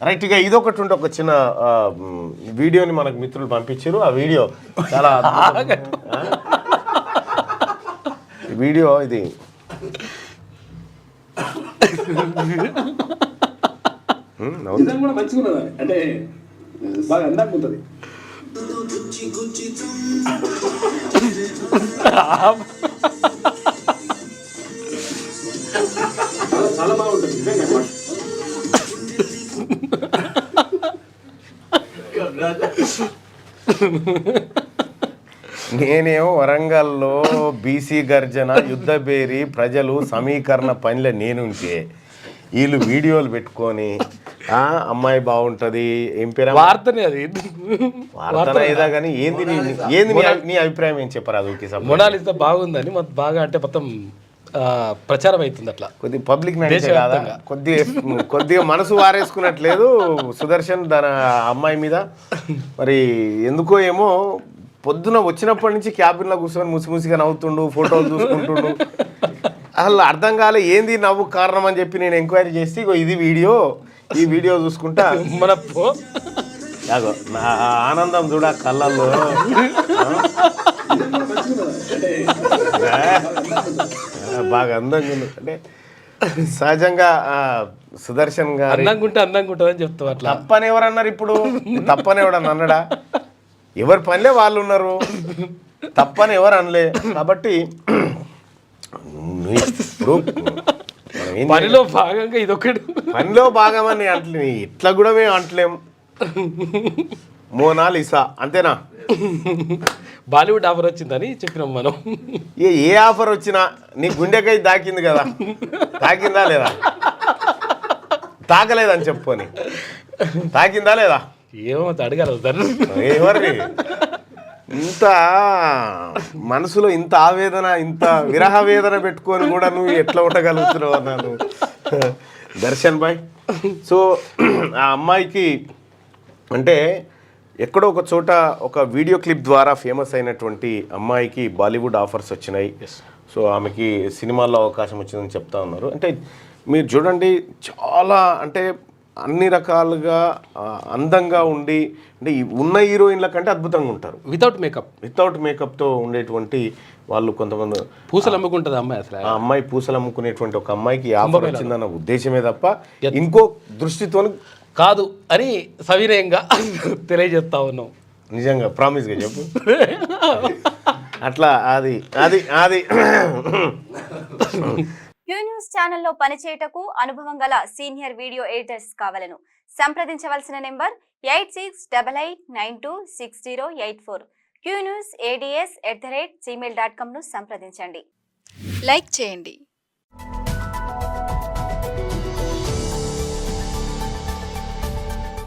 రైట్గా ఇదొకటి ఉంటే ఒక చిన్న వీడియోని మనకు మిత్రులు పంపించారు. ఆ వీడియో చాలా వీడియో ఇది అంటే బాగా అందంగా ఉంటుంది. చాలా బాగుంటుంది. నేనేమో వరంగల్లో బీసీ గర్జన యుద్ధ బేరి ప్రజలు సమీకరణ పనిలో నేనుంటే వీళ్ళు వీడియోలు పెట్టుకొని అమ్మాయి బాగుంటది ఏం పేరు వార్తనే అది వార్తన ఏదా కానీ ఏంది నీ అభిప్రాయం ఏం చెప్పారు? అది మొనాలిసా బాగుందని బాగా అంటే మొత్తం ప్రచారం అవుతుంది. అట్లా కొద్దిగా పబ్లిక్ కాదా కొద్దిగా మనసు వారేసుకున్నట్లేదు సుదర్శన్ తన అమ్మాయి మీద. మరి ఎందుకో ఏమో పొద్దున వచ్చినప్పటి నుంచి క్యాబిన్లో కూర్చొని ముసిముసిగా నవ్వుతుండు, ఫోటోలు చూసుకుంటుండు. అసలు అర్థం కాలే ఏంది నవ్వు కారణం అని చెప్పి నేను ఎంక్వైరీ చేసి ఇది వీడియో, ఈ వీడియో చూసుకుంటా మన నా ఆనందం చూడ కళ్ళల్లో. బాగా అందంగా ఉంది. అంటే సహజంగా సుదర్శన్ గారు అందంగా ఉంటుందని చెప్తావు. అట్లా తప్పని ఎవరన్నారు? ఇప్పుడు తప్పని ఎవడన్నా అన్నాడా? ఎవరి పనిలే వాళ్ళు ఉన్నారు, తప్పని ఎవరు అనలే. కాబట్టి ఇప్పుడు పనిలో భాగంగా ఇదొకటి పనిలో భాగమని అంటలే, ఇట్లా కూడా మేము అంటలేం. మోనాలిసా అంతేనా? బాలీవుడ్ ఆఫర్ వచ్చిందని చెప్పినాం మనం. ఏ ఆఫర్ వచ్చినా నీ గుండెకై తాకింది కదా, తాకిందా లేదా? తాకలేదని చెప్పుకొని తాకిందా లేదా? ఏమో అడగాలి ఎవరిని ఇంత మనసులో ఇంత ఆవేదన, ఇంత విరహ వేదన పెట్టుకొని కూడా నువ్వు ఎట్లా ఉండగలుగుతున్నావు అన్నాను దర్శన్ భాయ్. సో ఆ అమ్మాయికి అంటే ఎక్కడో ఒక చోట ఒక వీడియో క్లిప్ ద్వారా ఫేమస్ అయినటువంటి అమ్మాయికి బాలీవుడ్ ఆఫర్స్ వచ్చినాయి. సో ఆమెకి సినిమాల్లో అవకాశం వచ్చిందని చెప్తా ఉన్నారు. అంటే మీరు చూడండి, చాలా అంటే అన్ని రకాలుగా అందంగా ఉండి, అంటే ఉన్న హీరోయిన్ల కంటే అద్భుతంగా ఉంటారు. వితౌట్ మేకప్తో ఉండేటువంటి వాళ్ళు కొంతమంది. పూసలు అమ్ముకుంటుంది అమ్మాయి. అసలు ఆ అమ్మాయి పూసలు అమ్ముకునేటువంటి ఒక అమ్మాయికి ఆఫర్ వచ్చిందన్న ఉద్దేశమే తప్ప ఇంకో దృష్టితో కాదు అని సవినయంగా తెలియజేస్తా ఉన్నాం. నిజంగా ప్రామిస్గా చెప్పు. అట్లా అది అది అది క్యూ న్యూస్ ఛానల్లో పనిచేయటకు అనుభవం గల సీనియర్ వీడియో ఎడిటర్స్ కావాలను సంప్రదించవలసిన నెంబర్ 8688926084. qnewsads@gmail.com ను సంప్రదించండి. లైక్ చేయండి.